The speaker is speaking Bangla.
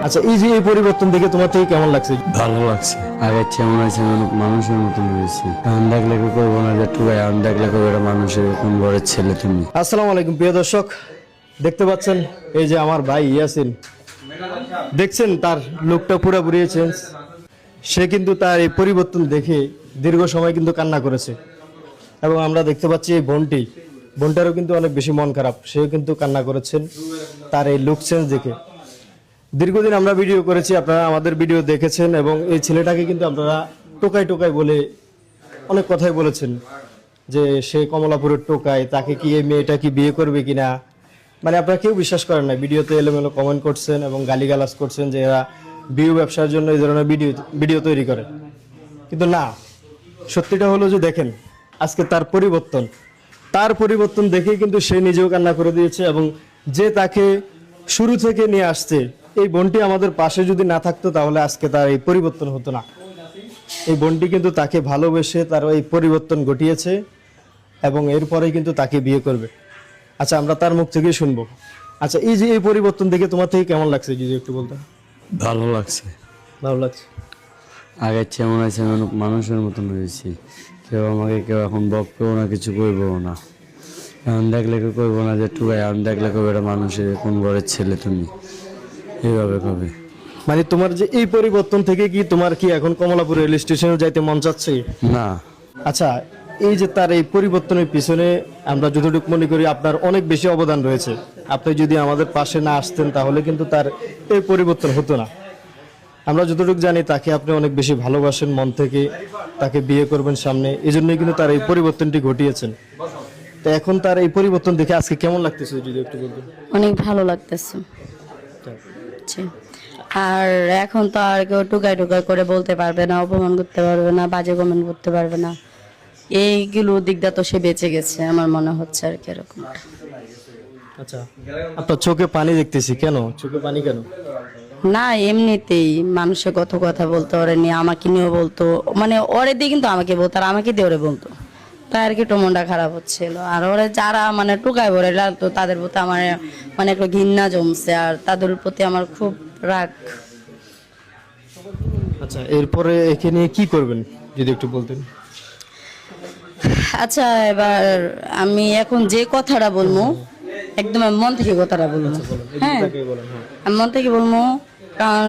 আচ্ছা, এই যে এই পরিবর্তন দেখে তোমার থেকে কেমন লাগছে? ভালো লাগছে। আগে যেমন আছে মানুষের মতন হয়েছে। আমি দেখলে করবো না যে টুকাই, আমি দেখলে এটা মানুষের কোন ঘরের ছেলে তুমি। আসসালামু আলাইকুম প্রিয় দর্শক, দেখতে পাচ্ছেন এই যে আমার ভাই ইয়াসিন, দেখছেন তার লুকটা পুরোপুরি চেঞ্জ। সে কিন্তু তার এই পরিবর্তন দেখে দীর্ঘ সময় কিন্তু কান্না করেছে এবং আমরা দেখতে পাচ্ছি এই বোনটারও কিন্তু অনেক বেশি মন খারাপ, সেও কিন্তু কান্না করেছেন তার এই লুক চেঞ্জ দেখে। দীর্ঘদিন আমরা ভিডিও করেছি, আপনারা আমাদের ভিডিও দেখেছেন এবং এই ছেলেটাকে কিন্তু আপনারা টোকাই টোকাই বলে অনেক কথাই বলেছেন যে সে কমলাপুরের টোকাই, তাকে কি এই মেয়েটা কি বিয়ে করবে কিনা, মানে আপনারা কেউ বিশ্বাস করেন না। ভিডিওতে এলোমেলো কমেন্ট করছেন এবং গালিগালাজ করছেন যে এরা ভিউ ব্যবসার জন্য এই ধরনের ভিডিও তৈরি করে, কিন্তু না, সত্যিটা হলো যে দেখেন আজকে তার পরিবর্তন দেখেই কিন্তু সে নিজেও কান্না করে দিয়েছে এবং যে তাকে শুরু থেকে নিয়ে আসছে, এই বোনটি আমাদের পাশে যদি না থাকতো তাহলে আজকে তার এই পরিবর্তন হতো না। এই বোনটি কিন্তু তাকে ভালোবেসে তার এই পরিবর্তন ঘটিয়েছে এবং এরপরেই কিন্তু তাকে বিয়ে করবে। আচ্ছা, আমরা তার মুখ থেকেই শুনবো। আচ্ছা, এই যে এই পরিবর্তন দেখে তোমার থেকে কেমন লাগছে যদি একটু বলতে? ভালো লাগছে। ভালো লাগছে। আগে যেমন আছে মানুষের মতন হয়েছি। কেউ আমাকে কেউ এখন বকবেও না, কিছু করবেও না। এখন দেখলে কেউ করবো না যে টুকাই, আমি দেখলে এটা মানুষের কোন ঘরের ছেলে তুমি, এইভাবে কবে। মানে তোমার যে এই পরিবর্তন থেকে কি তোমার কি এখন কমলাপুর রেল স্টেশনে যাইতে মন চাচ্ছে? না। আচ্ছা, এই যে তার এই পরিবর্তনের পিছনে আমরা যতটুকু মনে করি আপনার অনেক বেশি অবদান রয়েছে। আপনি যদি আমাদের পাশে না আসতেন তাহলে কিন্তু তার এই পরিবর্তন হতো না। আমরা যতটুকু জানি তাকে আপনি অনেক বেশি ভালোবাসেন মন থেকে, তাকে বিয়ে করবেন সামনে, এই জন্যই কিন্তু তার এই পরিবর্তনটি ঘটিয়েছেন। তো এখন তার এই পরিবর্তন দেখে আজকে কেমন লাগতেছে যদি একটু বলতেন? অনেক ভালো লাগতেছে। জি। আর এখন তো আর কেউ টুকাই টুকাই করে বলতে পারবে না, অপমান করতে পারবে না, বাজে কমেন্ট করতে পারবে না। এইগুলো দিকটা তো সে বেঁচে গেছে আমার মনে হচ্ছে আর কি এরকম। আচ্ছা, আপনার চোখে পানি দেখতেছি, কেন চোখে পানি কেন? না, এমনিতেই মানুষে কত কথা বলতে পারেনি, আমাকে নিয়েও বলতো, মানে ওরে দিয়ে কিন্তু আমাকে বলতো আর আমাকে দিয়ে ওরে বলতো, তাই আর কি একটু মনটা খারাপ হচ্ছিল। আর ওরা যারা মানে টুকায় ভরে লাগতো তাদের প্রতি আমার মানে একটা ঘৃণা জমছে আর তাদের প্রতি আমার খুব রাগ। আচ্ছা, এরপরে একে নিয়ে কি করবেন যদি একটু বলতেন? আচ্ছা, এবার আমি এখন যে কথাটা বলবো একদম আমি মন থেকে কথাটা বলবো। হ্যাঁ, আমি মন থেকে বলবো, কারণ